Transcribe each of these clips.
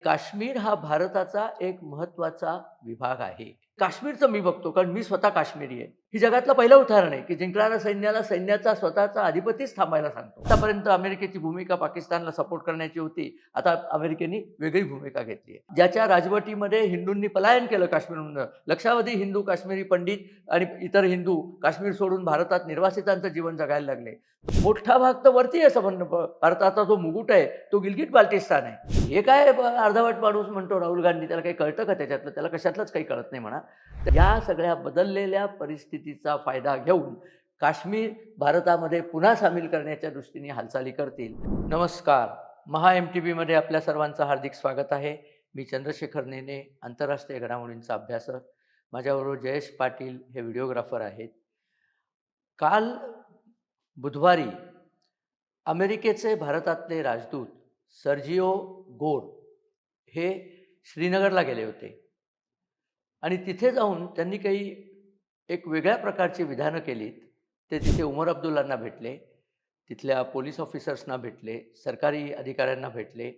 काश्मीर हा भारताचा एक महत्त्वाचा विभाग आहे. काश्मीरचं मी बघतो कारण मी स्वतः काश्मीरी आहे. ही जगातलं पहिलं उदाहरण आहे, की जिंकणाऱ्या सैन्याला सैन्याचा स्वतःचा अधिपतीच थांबायला सांगतो. आतापर्यंत अमेरिकेची भूमिका पाकिस्तानला सपोर्ट करण्याची होती. आता अमेरिकेने वेगळी भूमिका घेतली आहे. ज्याच्या राजवटीमध्ये हिंदूंनी पलायन केलं काश्मीरमधनं. लक्षावधी हिंदू, काश्मीरी पंडित आणि इतर हिंदू काश्मीर सोडून भारतात निर्वासितांचं जीवन जगायला लागले. मोठा भाग तर वरती आहे संबंध भारताचा जो मुकुट आहे, तो गिलगिट बाल्टिस्तान आहे. हे काय अर्धवट माणूस म्हणतो राहुल गांधी, त्याला काही कळतं का त्याच्यातलं? त्याला कशातलंच काही कळत नाही म्हणा. तर या सगळ्या बदललेल्या परिस्थितीचा फायदा घेऊन काश्मीर भारतामध्ये पुन्हा सामील करण्याच्या दृष्टीने हालचाली करतील. नमस्कार. महा MTVमध्ये आपल्या सर्वांचं हार्दिक स्वागत आहे. मी चंद्रशेखर नेने, आंतरराष्ट्रीय घडामोडींचा अभ्यासक. माझ्याबरोबर जयेश पाटील हे व्हिडिओग्राफर आहेत. काल बुधवारी अमेरिकेचे भारतातले राजदूत सर्जिओ गोर हे श्रीनगरला गेले होते आणि तिथे जाऊन त्यांनी काही एक वेगळ्या प्रकारची विधानं केलीत. ते तिथे उमर अब्दुल्लांना भेटले, तिथल्या पोलीस ऑफिसर्सना भेटले, सरकारी अधिकाऱ्यांना भेटले.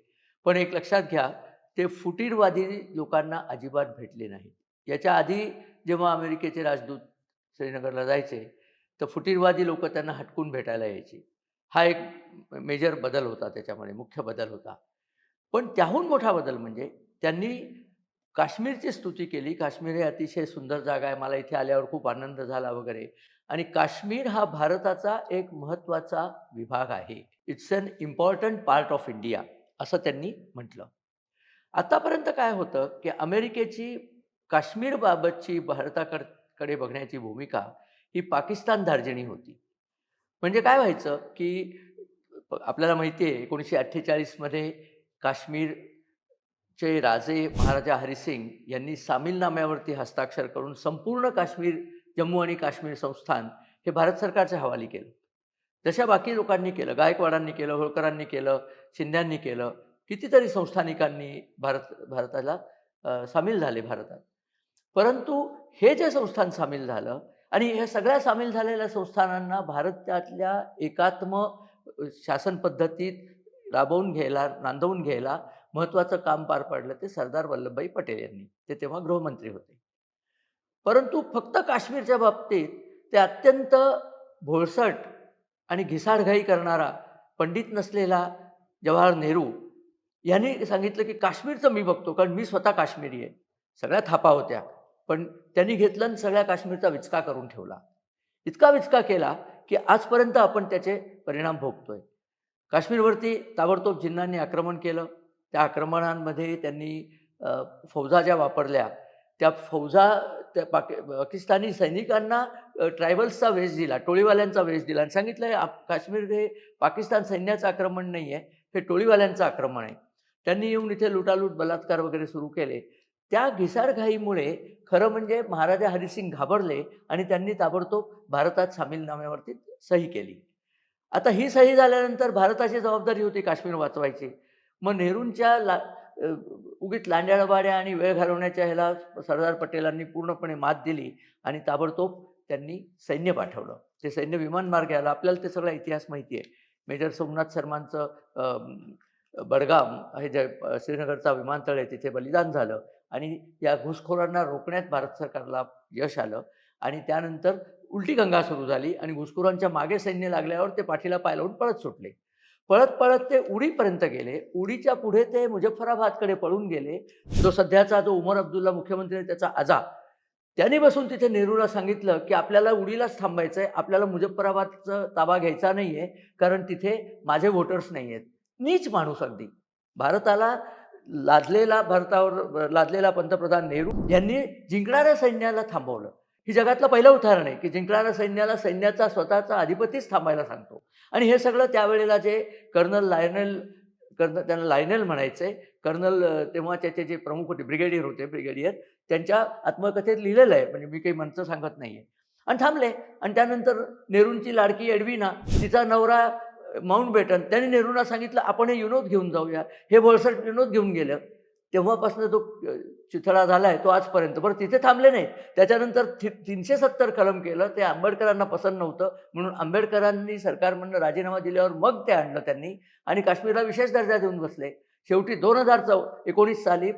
पण एक लक्षात घ्या, ते फुटीरवादी लोकांना अजिबात भेटले नाहीत. याच्या आधी जेव्हा अमेरिकेचे राजदूत श्रीनगरला जायचे, तर फुटीरवादी लोकं त्यांना हटकून भेटायला यायची. हा एक मेजर बदल होता त्याच्यामध्ये, मुख्य बदल होता. पण त्याहून मोठा बदल म्हणजे त्यांनी काश्मीरची स्तुती केली. काश्मीर हे अतिशय सुंदर जागा आहे. मला इथे आल्यावर खूप आनंद झाला वगैरे. आणि काश्मीर हा भारताचा एक महत्त्वाचा विभाग आहे. It's an important part of India असं त्यांनी म्हटलं. आतापर्यंत काय होतं, की अमेरिकेची काश्मीरबाबतची कडे बघण्याची भूमिका ही पाकिस्तान धार्जिणी होती. म्हणजे काय व्हायचं, की आपल्याला माहिती आहे 1948 मध्ये काश्मीरचे राजे महाराजा हरिसिंग यांनी सामीलनाम्यावरती हस्ताक्षर करून संपूर्ण काश्मीर, जम्मू आणि काश्मीर संस्थान हे भारत सरकारच्या हवाली केलं. जशा बाकी लोकांनी केलं, गायकवाडांनी केलं, होळकरांनी केलं, शिंद्यांनी केलं, कितीतरी संस्थानिकांनी भारताला सामील झाले भारतात. परंतु हे जे संस्थान सामील झालं आणि ह्या सगळ्या सामील झालेल्या संस्थानांना भारतातल्या एकात्म शासन पद्धतीत नांदवून घ्यायला महत्त्वाचं काम पार पाडलं ते सरदार वल्लभभाई पटेल यांनी. ते तेव्हा गृहमंत्री होते. परंतु फक्त काश्मीरच्या बाबतीत ते अत्यंत भोळसट आणि घिसाडघाई करणारा पंडित नसलेला जवाहर नेहरू यांनी सांगितलं, की काश्मीरचं मी बघतो कारण मी स्वतः काश्मीरी आहे. सगळ्या थापा होत्या. पण त्यांनी घेतलं आणि सगळ्या काश्मीरचा विचका करून ठेवला. इतका विचका केला, की आजपर्यंत आपण त्याचे परिणाम भोगतोय. काश्मीरवरती ताबडतोब जिन्नांनी आक्रमण केलं. त्या आक्रमणांमध्ये त्यांनी फौजा ज्या वापरल्या, त्या फौजा त्या पाकिस्तानी सैनिकांना ट्रायबल्सचा वेश दिला, टोळीवाल्यांचा वेश दिला आणि सांगितलं काश्मीर हे पाकिस्तान सैन्याचं आक्रमण नाही आहे, हे टोळीवाल्यांचं आक्रमण आहे. त्यांनी येऊन इथे लुटालूट, बलात्कार वगैरे सुरू केले. त्या घिसाडघाईमुळे खरं म्हणजे महाराजा हरिसिंग घाबरले आणि त्यांनी ताबडतोब भारतात सामीलनाम्यावरती सही केली. आता ही सही झाल्यानंतर भारताची जबाबदारी होती काश्मीर वाचवायची. मग नेहरूंच्या उगीच लांड्याबाड्या आणि वेळ घालवण्याच्या ह्याला सरदार पटेलांनी पूर्णपणे मात दिली आणि ताबडतोब त्यांनी सैन्य पाठवलं. ते सैन्य विमानमार्गे आलं. आपल्याला ते सगळा इतिहास माहिती आहे. मेजर सोमनाथ शर्मांचं बडगाम हे जे श्रीनगरचा विमानतळ आहे तिथे बलिदान झालं आणि या घुसखोरांना रोखण्यात भारत सरकारला यश आलं आणि त्यानंतर उलटी गंगा सुरू झाली आणि घुसखोरांच्या मागे सैन्य लागल्यावर ते पाठीला पाय लावून पळत सुटले. पळत ते उडीपर्यंत गेले. उडीच्या पुढे ते मुझफ्फराबादकडे पळून गेले. जो सध्याचा जो उमर अब्दुल्ला मुख्यमंत्री आहे त्याचा आजा, त्याने बसून तिथे नेहरूला सांगितलं, की आपल्याला उडीलाच थांबायचंय. आपल्याला मुझफ्फराबादचा ताबा घ्यायचा नाहीये, कारण तिथे माझे व्होटर्स नाहीयेत. नीच माणूस अगदी. भारताला भारतावर लादलेला पंतप्रधान नेहरू यांनी जिंकणाऱ्या सैन्याला थांबवलं. ही जगातलं पहिलं उदाहरण आहे, की जिंकणाऱ्या सैन्याला सैन्याचा स्वतःचा अधिपतीच थांबायला सांगतो. आणि हे सगळं त्यावेळेला जे त्यांना लायनेल म्हणायचे. तेव्हा त्याचे जे प्रमुख होते, ब्रिगेडियर त्यांच्या आत्मकथेत लिहिलेलं आहे. म्हणजे मी काही मंत्र सांगत नाहीये. आणि थांबले आणि त्यानंतर नेहरूंची लाडकी एडविना, तिचा नवरा माउंटबॅटन, त्यांनी नेहरूंना सांगितलं, "आपण हे विनोद घेऊन जाऊया." हे भोळसट विनोद घेऊन गेलं. तेव्हापासून जो चिथडा झालाय तो आजपर्यंत. बरं तिथे थांबले नाही. त्याच्यानंतर 370 कलम केलं. ते आंबेडकरांना पसंत नव्हतं. म्हणून आंबेडकरांनी सरकारमधनं राजीनामा दिल्यावर मग ते आणलं त्यांनी आणि काश्मीरला विशेष दर्जा देऊन बसले. शेवटी 2019 साली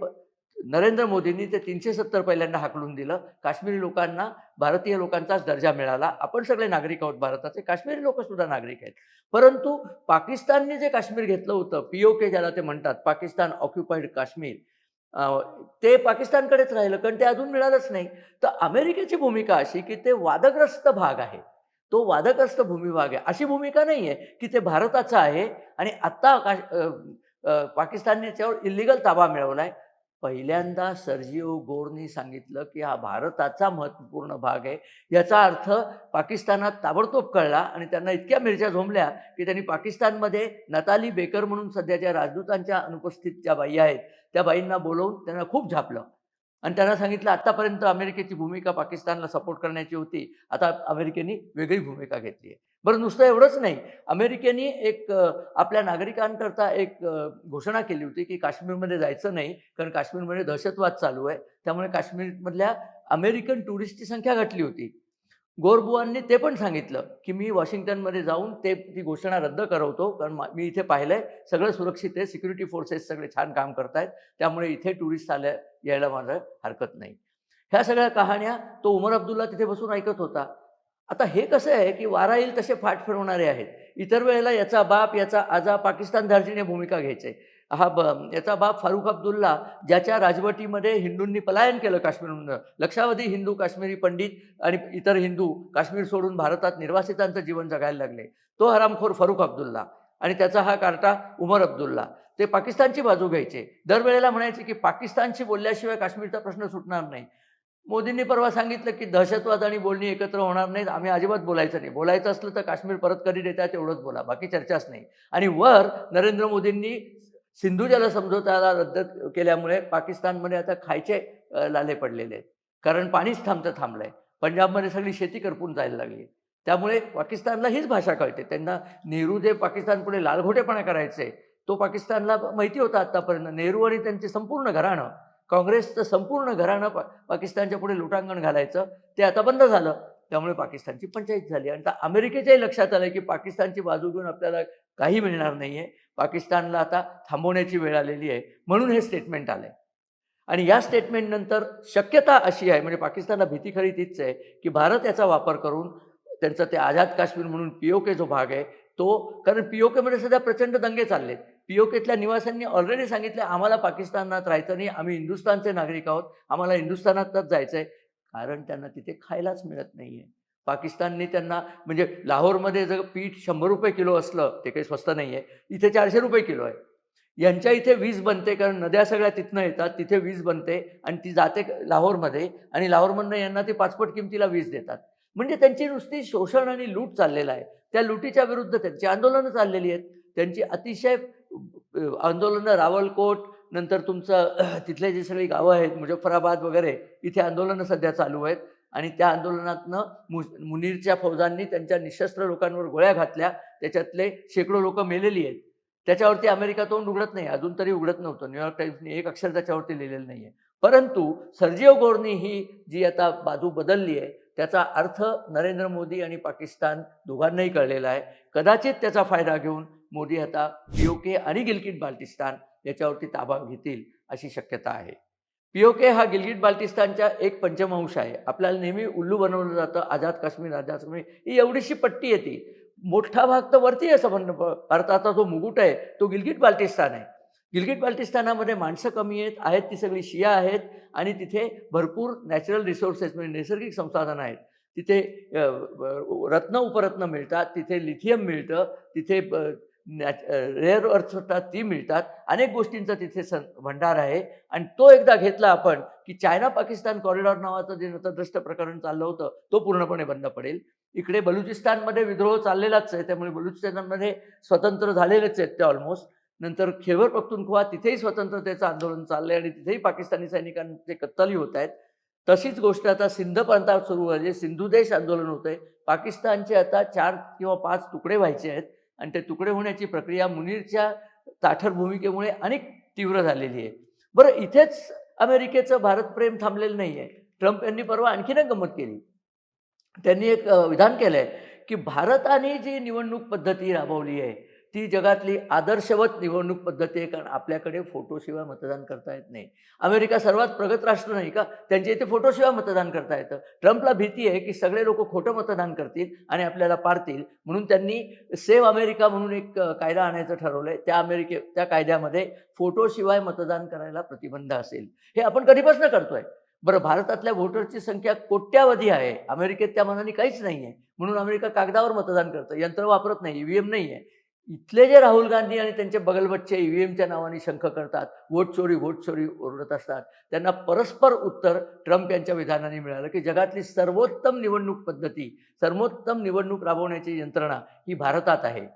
नरेंद्र मोदींनी ते 370 पहिल्यांदा हाकलून दिलं. काश्मीरी लोकांना भारतीय लोकांचाच दर्जा मिळाला. आपण सगळे नागरिक आहोत भारताचे, काश्मीरी लोकंसुद्धा नागरिक आहेत. परंतु पाकिस्तानने जे काश्मीर घेतलं होतं, पी-ओ-के ज्याला ते म्हणतात, पाकिस्तान ऑक्युपाईड काश्मीर, अ, ते पाकिस्तानकडेच राहिलं कारण ते अजून मिळालंच नाही. तर अमेरिकेची भूमिका अशी, की ते वादग्रस्त भाग आहे. तो वादग्रस्त भूमिभाग आहे. अशी भूमिका नाहीये, की ते भारताचं आहे आणि आत्ता पाकिस्तानने त्याच्यावर इल्लीगल ताबा मिळवलाय. पहिल्यांदा सर्जिओ गोरनी सांगितलं, की हा भारताचा महत्त्वपूर्ण भाग आहे. याचा अर्थ पाकिस्तानात ताबडतोब कळला आणि त्यांना इतक्या मिरच्या झोंबल्या, की त्यांनी पाकिस्तानमध्ये नताली बेकर म्हणून सध्याच्या राजदूतांच्या अनुपस्थित ज्या बाई आहेत, त्या बाईंना बोलावून त्यांना खूप झापलं आणि त्यांना सांगितलं, आत्तापर्यंत अमेरिकेची भूमिका पाकिस्तानला सपोर्ट करण्याची होती. आता अमेरिकेने वेगळी भूमिका घेतली आहे. बरं नुसतं एवढंच नाही. अमेरिकेने आपल्या नागरिकांकरता घोषणा केली होती, की काश्मीरमध्ये जायचं नाही, कारण काश्मीरमध्ये दहशतवाद चालू आहे. त्यामुळे काश्मीरमधल्या अमेरिकन टुरिस्टची संख्या घटली होती. गोरबुवांनी ते पण सांगितलं, की मी वॉशिंग्टनमध्ये जाऊन ती घोषणा रद्द करवतो, कारण मी इथे पाहिलंय सगळं सुरक्षित आहे. सिक्युरिटी फोर्सेस सगळे छान काम करतायत. त्यामुळे इथे टुरिस्ट यायला माझं हरकत नाही. ह्या सगळ्या कहाण्या तो उमर अब्दुल्ला तिथे बसून ऐकत होता. आता हे कसं आहे, की वारा येईल तसे फाट फिरवणारे आहेत. इतर वेळेला याचा बाप, याचा आजा पाकिस्तान धार्जिणे भूमिका घ्यायचे. याचा बाप फारुख अब्दुल्ला, ज्याच्या राजवटीमध्ये हिंदूंनी पलायन केलं काश्मीरमधनं. लक्षावधी हिंदू, काश्मीरी पंडित आणि इतर हिंदू काश्मीर सोडून भारतात निर्वासितांचं जीवन जगायला लागले. तो हरामखोर फारुख अब्दुल्ला आणि त्याचा हा कार्टा उमर अब्दुल्ला. ते पाकिस्तानची बाजू घ्यायचे. दरवेळेला म्हणायचे, की पाकिस्तानशी बोलल्याशिवाय काश्मीरचा प्रश्न सुटणार नाही. मोदींनी परवा सांगितलं, की दहशतवाद आणि बोलणी एकत्र होणार नाहीत. आम्ही अजिबात बोलायचं नाही. बोलायचं असलं तर काश्मीर परत कधी देताय तेवढंच बोला. बाकी चर्चाच नाही. आणि वर नरेंद्र मोदींनी सिंधू जल समझोत्याला रद्द केल्यामुळे पाकिस्तानमध्ये आता खायचे लाले पडलेले आहेत. कारण पाणीच थांबलंय. पंजाबमध्ये सगळी शेती करपून जायला लागली. त्यामुळे पाकिस्तानला हीच भाषा कळते. त्यांना नेहरू जे पाकिस्तानपुढे लालघोटेपणा करायचे, तो पाकिस्तानला माहिती होता आत्तापर्यंत. नेहरू आणि त्यांचे संपूर्ण घराणं, काँग्रेसचं संपूर्ण घराणं पाकिस्तानच्या पुढे लोटांगण घालायचं, ते आता बंद झालं. त्यामुळे पाकिस्तानची पंचाईत झाली आणि आता अमेरिकेच्याही लक्षात आलं, की पाकिस्तानची बाजू घेऊन आपल्याला काही मिळणार नाहीये. पाकिस्तानला आता थांबवण्याची वेळ आलेली आहे. म्हणून हे स्टेटमेंट आलंय. आणि या स्टेटमेंटनंतर शक्यता अशी आहे, म्हणजे पाकिस्तानला भीती खरी तीच आहे, की भारत याचा वापर करून त्यांचं ते आझाद काश्मीर म्हणून पी-ओ-के जो भाग आहे, तो, कारण पी-ओ-केमध्ये सध्या प्रचंड दंगे चाललेत. पी-ओ-केतल्या निवाशांनी ऑलरेडी सांगितलं, आम्हाला पाकिस्तानात राहायचं नाही, आम्ही हिंदुस्थानचे नागरिक आहोत, आम्हाला हिंदुस्थानातच जायचंय. कारण त्यांना तिथे खायलाच मिळत नाहीये. पाकिस्तानने त्यांना, म्हणजे लाहोरमध्ये जर पीठ ₹100 किलो असलं, ते काही स्वस्त नाहीये. इथे ₹400 किलो आहे. यांच्या इथे वीज बनते, कारण नद्या सगळ्या तिथनं येतात. तिथे वीज बनते आणि ती जाते लाहोरमध्ये आणि लाहोरमधनं यांना ते 5 पट किमतीला वीज देतात. म्हणजे त्यांची नुसती शोषण आणि लूट चाललेलं आहे. त्या लुटीच्या विरुद्ध त्यांची आंदोलनं चाललेली आहेत. त्यांची अतिशय आंदोलनं रावलकोट, नंतर तुमचं तिथले जे सगळी गावं आहेत, मुझफ्फराबाद वगैरे, इथे आंदोलनं सध्या चालू आहेत आणि त्या आंदोलनातनं मुनीरच्या फौजांनी त्यांच्या निशस्त्र लोकांवर गोळ्या घातल्या. त्याच्यातले शेकडो लोकं मेलेली आहेत. त्याच्यावरती अमेरिका तोंड उघडत नाही. अजून तरी उघडत नव्हतं. न्यूयॉर्क टाइम्सने एक अक्षर त्याच्यावरती लिहिलेलं नाहीये. परंतु सर्जिओ गोरनी ही जी आता बाजू बदलली आहे, त्याचा अर्थ नरेंद्र मोदी आणि पाकिस्तान दोघांनाही कळलेला आहे. कदाचित त्याचा फायदा घेऊन मोदी आता पी-ओ-के आणि गिलगिट बाल्टिस्तान याच्यावरती ताबा घेतील अशी शक्यता आहे. पी-ओ-के हा गिलगिट बाल्टिस्तानच्या एक पंचमांश आहे. आपल्याला नेहमी उल्लू बनवलं जातं. आझाद काश्मीर, आझाद काश्मीर, ही एवढीशी पट्टी आहे ती. मोठा भाग तर वरती आहे संबंध. भारताचा जो मुकुट आहे तो गिलगिट बाल्टिस्तान आहे. गिलगिट बाल्टिस्तानामध्ये माणसं कमी आहेत ती सगळी शिया आहेत आणि तिथे भरपूर नॅचरल रिसोर्सेस, म्हणजे नैसर्गिक संसाधनं आहेत. तिथे रत्न उपरत्न मिळतात, तिथे लिथियम मिळतं, तिथे रेअर अर्थ्स असतात ती मिळतात. अनेक गोष्टींचा तिथे भंडार आहे आणि तो एकदा घेतला आपण, की चायना पाकिस्तान कॉरिडॉर नावाचं जे नतद्रष्ट प्रकरण चाललं होतं, तो पूर्णपणे बंद पडेल. इकडे बलुचिस्तानमध्ये विद्रोह चाललेलाच आहे. त्यामुळे बलुचिस्तानमध्ये स्वतंत्र झालेलेच आहेत ते ऑलमोस्ट. नंतर खैबर पख्तूनख्वा, तिथेही स्वतंत्रतेचं आंदोलन चाललंय आणि तिथेही पाकिस्तानी सैनिकांचे कत्तलही होत आहेत. तशीच गोष्ट आता सिंध प्रांतात सुरू आहे. सिंधू देश आंदोलन होतंय. पाकिस्तानचे आता 4 किंवा 5 तुकडे व्हायचे आहेत आणि ते तुकडे होण्याची प्रक्रिया मुनीरच्या ताठर भूमिकेमुळे अनेक तीव्र झालेली आहे. बरं, इथेच अमेरिकेचं भारतप्रेम थांबलेलं नाहीये. ट्रम्प यांनी परवा आणखीन एक गंमत केली. त्यांनी एक विधान केलंय, की भारताने जी निवडणूक पद्धती राबवली आहे, ती जगातली आदर्शवत निवडणूक पद्धती आहे, कारण आपल्याकडे फोटोशिवाय मतदान करता येत नाही. अमेरिका सर्वात प्रगत राष्ट्र नाही का? त्यांच्या इथे फोटोशिवाय मतदान करता येतं. ट्रम्पला भीती आहे, की सगळे लोकं खोटं मतदान करतील आणि आपल्याला पाडतील. म्हणून त्यांनी सेव्ह अमेरिका म्हणून एक कायदा आणायचं ठरवलंय. त्या कायद्यामध्ये फोटोशिवाय मतदान करायला प्रतिबंध असेल. हे आपण कधीपासून करतोय. बरं, भारतातल्या व्होटरची संख्या कोट्यावधी आहे. अमेरिकेत त्या मानाने काहीच नाहीये. म्हणून अमेरिका कागदावर मतदान करतं. यंत्र वापरत नाही, ईव्हीएम नाहीये. इथले जे राहुल गांधी आणि त्यांचे बगलबच्चे ईव्हीएमच्या नावाने शंख करतात, व्होट चोरी ओरडत असतात, त्यांना परस्पर उत्तर ट्रम्प यांच्या विधानाने मिळालं, की जगातली सर्वोत्तम निवडणूक पद्धती, सर्वोत्तम निवडणूक राबवण्याची यंत्रणा ही भारतात आहे.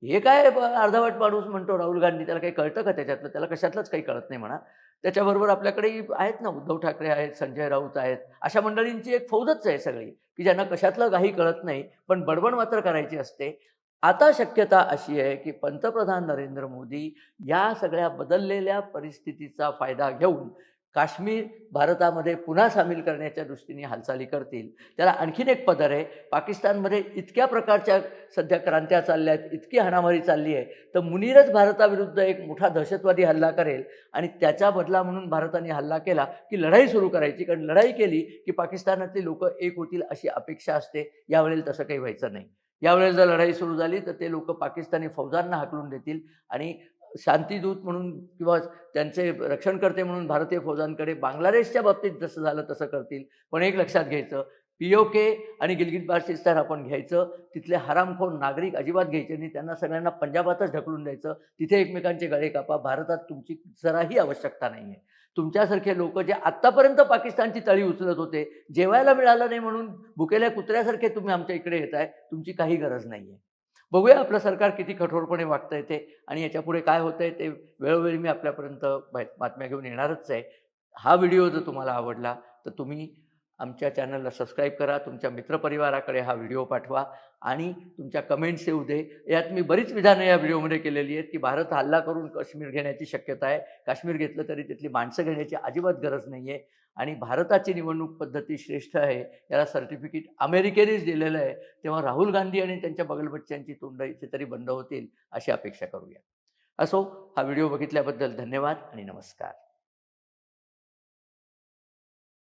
हे काय अर्धवट माणूस म्हणतो राहुल गांधी, त्याला काही कळतं का त्याच्यातलं? त्याला कशातलंच काही कळत नाही म्हणा. त्याच्याबरोबर आपल्याकडे आहेत ना, उद्धव ठाकरे आहेत, संजय राऊत आहेत. अशा मंडळींची एक फौजच आहे सगळी, की ज्यांना कशातलं काही कळत नाही, पण बडबड मात्र करायची असते. आता शक्यता अशी आहे, की पंतप्रधान नरेंद्र मोदी या सगळ्या बदललेल्या परिस्थितीचा फायदा घेऊन काश्मीर भारतामध्ये पुन्हा सामील करण्याच्या दृष्टीने हालचाली करतील. त्याला आणखीन एक पदर आहे. पाकिस्तानमध्ये इतक्या प्रकारच्या सध्या क्रांत्या चालल्या आहेत, इतकी हाणामारी चालली आहे, तर मुनीरच भारताविरुद्ध एक मोठा दहशतवादी हल्ला करेल आणि त्याचा बदला म्हणून भारताने हल्ला केला, की लढाई सुरू करायची. कारण लढाई केली, की पाकिस्तानातली लोकं एक होतील अशी अपेक्षा असते. यावेळेला तसं काही व्हायचं नाही. यावेळेला जर लढाई सुरू झाली, तर ते लोकं पाकिस्तानी फौजांना हाकलून देतील आणि शांतीदूत म्हणून किंवा त्यांचे रक्षणकर्ते म्हणून भारतीय फौजांकडे बांगलादेशच्या बाबतीत जसं झालं तसं करतील. पण एक लक्षात घ्यायचं, पीओके आणि गिलगिट बाल्टिस्तान आपण घ्यायचं. तिथले हरामखोर नागरिक अजिबात घ्यायचे नाही. त्यांना सगळ्यांना पंजाबातच ढकलून द्यायचं. तिथे एकमेकांचे गळे कापा. भारतात तुमची जराही आवश्यकता नाहीये. तुमच्यासारखे लोकं जे आत्तापर्यंत पाकिस्तानची तळी उचलत होते, जेवायला मिळालं नाही म्हणून भुकेल्या कुत्र्यासारखे तुम्ही आमच्या इकडे येताय. तुमची काही गरज नाहीये. बघूया आपलं सरकार किती कठोरपणे वागतंय ते आणि याच्यापुढे काय होतंय ते वेळोवेळी मी आपल्यापर्यंत बातम्या घेऊन येणारच आहे. हा व्हिडिओ जर तुम्हाला आवडला, तर तुम्ही आमच्या चॅनलला सबस्क्राईब करा. तुमच्या मित्रपरिवाराकडे हा व्हिडिओ पाठवा आणि तुमच्या कमेंट्स येऊ दे. यात मी बरीच विधानं या व्हिडिओमध्ये केलेली आहेत, की भारत हल्ला करून काश्मीर घेण्याची शक्यता आहे. काश्मीर घेतलं तरी तिथली माणसं घेण्याची अजिबात गरज नाही आहे आणि भारताची निवडणूक पद्धती श्रेष्ठ आहे, याला सर्टिफिकेट अमेरिकेनेच दिलेलं आहे. तेव्हा राहुल गांधी आणि त्यांच्या बगलबच्च्यांची तोंड इथे तरी बंद होतील, अशी अपेक्षा करूया. असो, हा व्हिडिओ बघितल्याबद्दल धन्यवाद आणि नमस्कार.